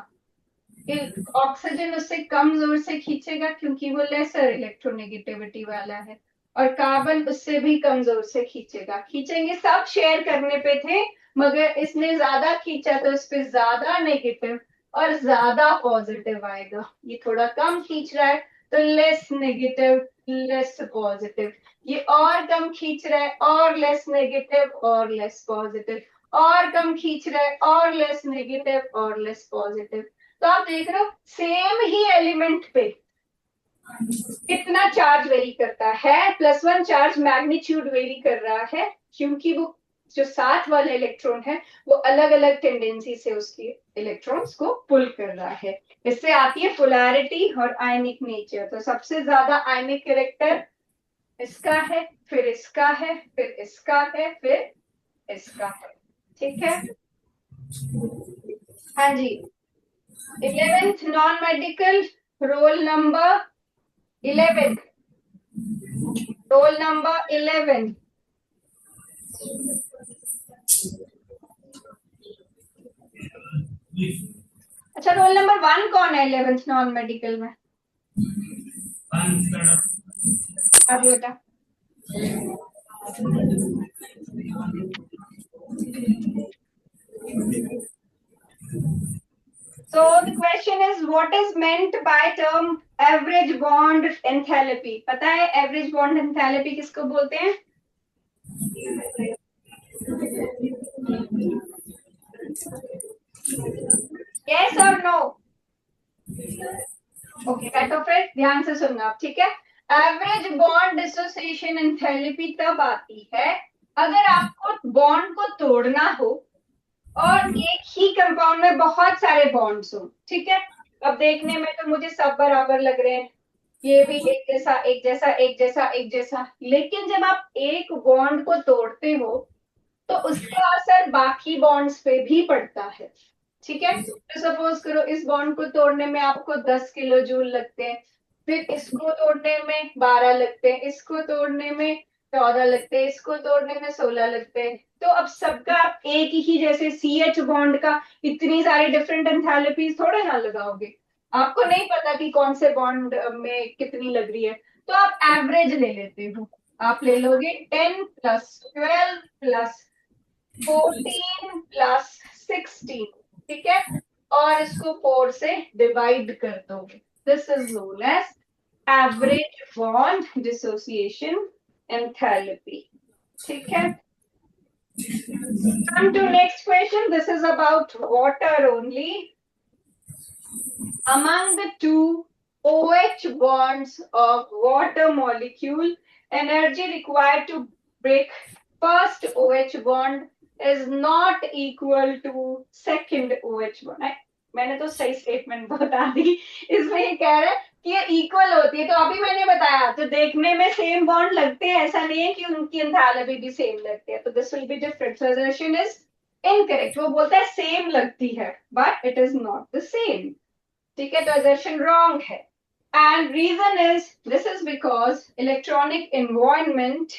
ऑक्सीजन उससे कम जोर से खींचेगा क्योंकि वो लेसर इलेक्ट्रोनेगेटिविटी वाला है, और कार्बन उससे भी कमजोर से खींचेगा। खींचेंगे, सब शेयर करने पे थे, मगर इसने ज्यादा खींचा तो इस पे ज्यादा नेगेटिव और ज्यादा पॉजिटिव आएगा। ये थोड़ा कम खींच रहा है तो लेस नेगेटिव लेस पॉजिटिव, ये और कम खींच रहा है और लेस नेगेटिव और लेस पॉजिटिव, और कम खींच रहा है और लेस नेगेटिव और लेस पॉजिटिव। तो आप देख रहे हो सेम ही एलिमेंट पे कितना चार्ज वेरी करता है। +1 चार्ज मैग्नीट्यूड वेरी कर रहा है क्योंकि वो जो साथ वाला इलेक्ट्रॉन है वो अलग अलग टेंडेंसी से उसकी इलेक्ट्रॉन्स को पुल कर रहा है। इससे आती है पोलैरिटी और आयनिक नेचर। तो सबसे ज्यादा आयनिक कैरेक्टर इसका है, फिर इसका है, फिर इसका है, फिर इसका है। ठीक है, हाँ जी। 11th non medical, roll number 11, roll number 11। अच्छा, रोल नंबर 1 कौन है 11th नॉन मेडिकल में? अब बेटा So the question is, what is meant by term average bond enthalpy? पता है average bond enthalpy किसको बोलते हैं? Yes or no? Okay, तो फिर ध्यान से सुनना आप, ठीक है। एवरेज बॉन्ड डिसोसिएशन एंथैल्पी तब आती है अगर आपको बॉन्ड को तोड़ना हो और एक ही कंपाउंड में बहुत सारे बॉन्ड्स हो। ठीक है, अब देखने में तो मुझे सब बराबर लग रहे हैं, ये भी एक जैसा एक जैसा एक जैसा एक जैसा, लेकिन जब आप एक बॉन्ड को तोड़ते हो तो उसका असर बाकी बॉन्ड्स पे भी पड़ता है। ठीक है, तो सपोज करो इस बॉन्ड को तोड़ने में आपको 10 किलो जूल लगते हैं, फिर इसको तोड़ने में 12 लगते हैं, इसको तोड़ने में 14 लगते हैं, इसको तोड़ने में 16 लगते हैं। तो अब सबका आप एक ही जैसे CH बॉन्ड का इतनी सारी डिफरेंट एंथैल्पीज थोड़े ना लगाओगे, आपको नहीं पता कि कौन से बॉन्ड में कितनी लग रही है, तो आप एवरेज ले लेते हो। आप ले लोगे 10 + 12 + 14 + 16, ठीक है, और इसको 4 से डिवाइड कर दोगे। This is known as average bond dissociation enthalpy. ठीक है, Come to next question. This is about water only. Among the two OH bonds of water molecule, energy required to break first OH bond is not equal to second OH bond. मैंने तो सही statement बता दी. इसमें ये कह रहा है कि ये इक्वल होती है, तो अभी मैंने बताया तो देखने में सेम बॉन्ड लगते हैं, ऐसा नहीं है कि उनकी एंथैल्पी भी सेम लगती है, तो this will be different. So assertion is incorrect. वो बोलता है सेम लगती है but it is not the same. ठीक है, तो assertion wrong है. And reason is this is because electronic environment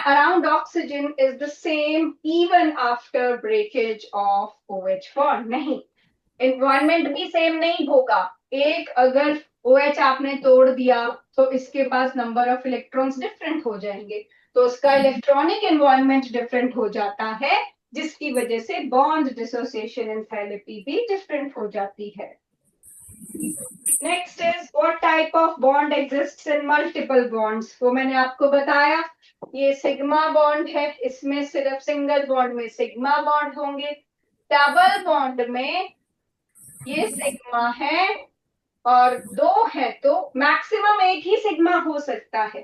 around oxygen is the same even after breakage of OH bond. नहीं, environment भी same नहीं होगा. एक अगर OH आपने तोड़ दिया तो इसके पास number of electrons different हो जाएंगे, तो उसका electronic environment different हो जाता है, जिसकी वजह से bond dissociation enthalpy भी different हो जाती है. Next is what type of bond exists in multiple bonds. वो मैंने आपको बताया, ये सिग्मा बॉन्ड है, इसमें सिर्फ सिंगल बॉन्ड में सिग्मा बॉन्ड होंगे. डबल बॉन्ड में ये सिग्मा है और दो है तो मैक्सिमम एक ही सिग्मा हो सकता है,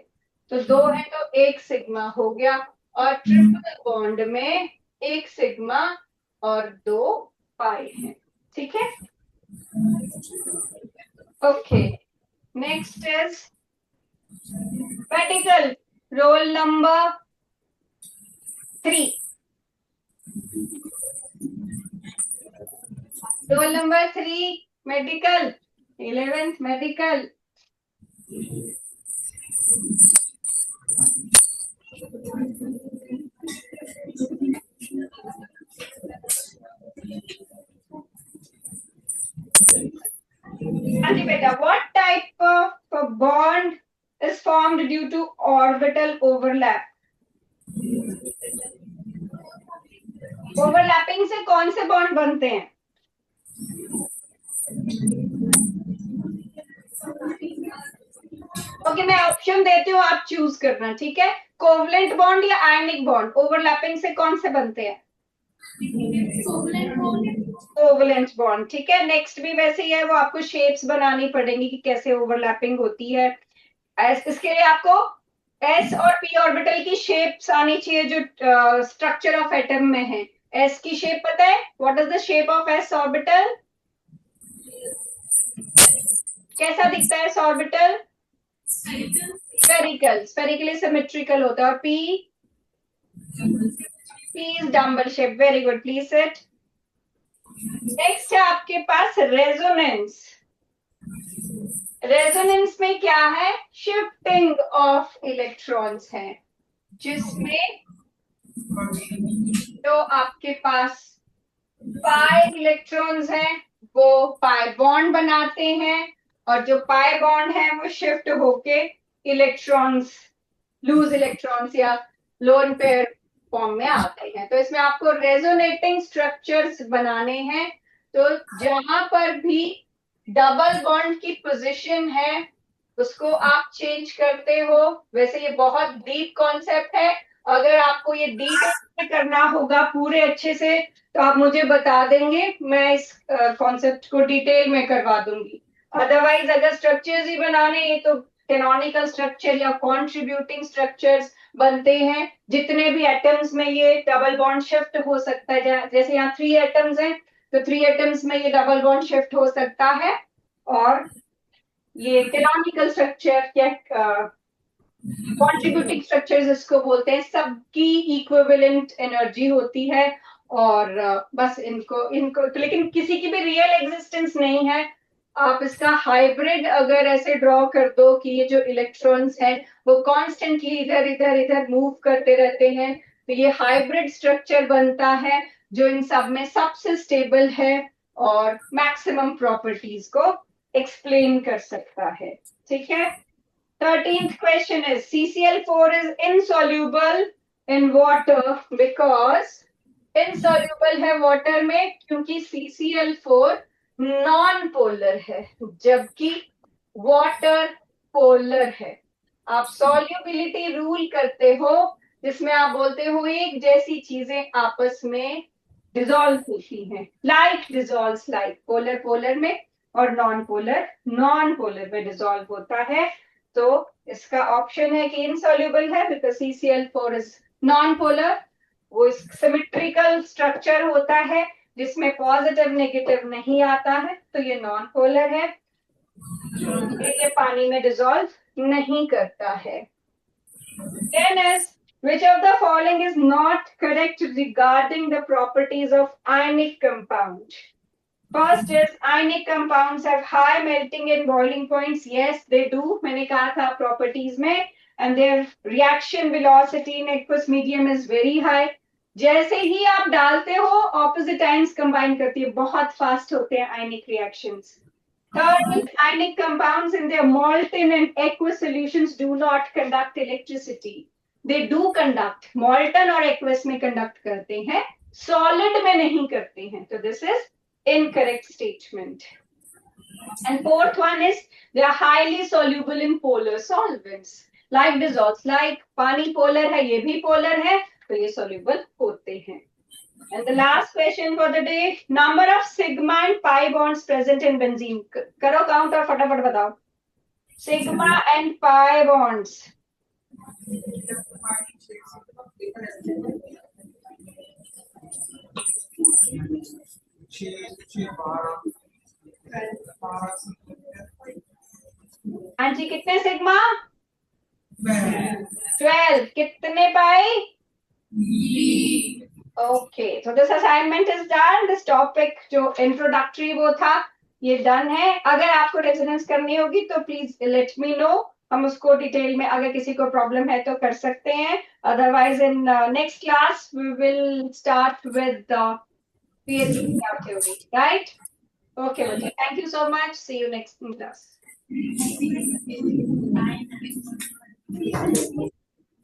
तो दो है तो एक सिग्मा हो गया. और ट्रिपल बॉन्ड में एक सिग्मा और दो पाई है. ठीक है, okay. Next is medical roll number 3. Roll number 3 medical, 11th medical. हाँ जी बेटा, what type of bond is formed due to orbital overlap? Overlapping से कौन से बॉन्ड बनते हैं? ओके, मैं ऑप्शन देती हूँ, आप चूज करना. ठीक है, कोवलेंट बॉन्ड या आयनिक बॉन्ड ओवरलैपिंग से कौन से बनते हैं? Covalent bond. ठीक है, नेक्स्ट भी वैसे ही है, वो आपको शेप्स बनानी पड़ेंगी कि कैसे ओवरलैपिंग होती है. इसके लिए आपको s और p ऑर्बिटल की शेप्स आनी चाहिए जो स्ट्रक्चर ऑफ एटम में है. s की शेप पता है? What is the shape of s orbital? कैसा दिखता है s orbital? Spherical. Spherically symmetrical होता है. और p is dumbbell shape. Very good, please sit. Next है आपके पास रेजोनेंस. रेजोनेंस में क्या है? शिफ्टिंग ऑफ इलेक्ट्रॉन्स है, जिसमें जो आपके पास पाई इलेक्ट्रॉन्स हैं वो पाई बॉन्ड बनाते हैं, और जो पाई बॉन्ड है वो शिफ्ट होके इलेक्ट्रॉन्स, लूज इलेक्ट्रॉन्स या लोन पेयर फॉर्म में आते हैं. तो इसमें आपको रेजोनेटिंग स्ट्रक्चर्स बनाने हैं. तो जहां पर भी डबल बॉन्ड की पोजीशन है उसको आप चेंज करते हो. वैसे ये बहुत डीप कॉन्सेप्ट है, अगर आपको ये डीप करना होगा पूरे अच्छे से तो आप मुझे बता देंगे, मैं इस कॉन्सेप्ट को डिटेल में करवा दूंगी. अदरवाइज अगर स्ट्रक्चर्स ही बनाने हैं तो कैनोनिकल स्ट्रक्चर या कॉन्ट्रीब्यूटिंग स्ट्रक्चर्स बनते हैं. जितने भी एटम्स में ये डबल बॉन्ड शिफ्ट हो सकता है, जैसे यहाँ 3 एटम्स हैं तो 3 एटम्स में ये डबल बॉन्ड शिफ्ट हो सकता है. और ये कैनोनिकल स्ट्रक्चर या कॉन्ट्रीब्यूटिंग स्ट्रक्चर्स इसको बोलते हैं, सबकी इक्विवेलेंट एनर्जी होती है. और बस इनको तो, लेकिन किसी की भी रियल एग्जिस्टेंस नहीं है. आप इसका हाइब्रिड अगर ऐसे ड्रॉ कर दो कि ये जो इलेक्ट्रॉन्स हैं वो कॉन्स्टेंटली इधर इधर इधर मूव करते रहते हैं, तो ये हाइब्रिड स्ट्रक्चर बनता है जो इन सब में सबसे स्टेबल है और मैक्सिमम प्रॉपर्टीज को एक्सप्लेन कर सकता है. ठीक है, 13th question is CCl4 is insoluble in water because insoluble है water में क्योंकि CCl4 नॉन पोलर है जबकि वाटर पोलर है. आप सॉल्युबिलिटी रूल करते हो जिसमें आप बोलते हो एक जैसी चीजें आपस में डिसॉल्व होती हैं, like dissolve like, polar polar में और नॉन पोलर में डिसॉल्व होता है। तो इसका ऑप्शन है कि इनसॉल्युबल है because CCl4 is non polar. वो सिमेट्रिकल स्ट्रक्चर होता है जिसमें पॉजिटिव नेगेटिव नहीं आता है, तो ये नॉन पोलर है, ये पानी में डिसॉल्व नहीं करता है। Then is which of the following is not correct regarding the properties of ionic compound? First is ionic compounds have high melting and boiling points. Yes, they do. मैंने कहा था properties में, and their reaction velocity in aqueous medium is very high. जैसे ही आप डालते हो opposite ions combine करती है, बहुत fast होते हैं ionic reactions. Third, ionic compounds in their molten and aqueous solutions do not conduct electricity. They do conduct. Molten और aqueous में conduct करते हैं, solid में नहीं करते हैं. So this is incorrect statement. And fourth one is they are highly soluble in polar solvents. Like dissolves, like पानी polar है, ये भी polar है, तो ये soluble होते हैं. And the last question for the day, number of sigma and pi bonds present in benzene. करो count और फटाफट बताओ. Sigma and pi bonds. हाँ जी, कितने सिग्मा? 12. कितने पाई? Okay, so this assignment is done. This topic जो introductory वो था, ये done है. अगर आपको रेजोनेंस करनी होगी तो प्लीज लेट मी नो, हम उसको डिटेल में अगर किसी को प्रॉब्लम है तो कर सकते हैं. Otherwise in next class we will start with PhD theory, right? Okay, बच्चे, thank you so much. See you next class.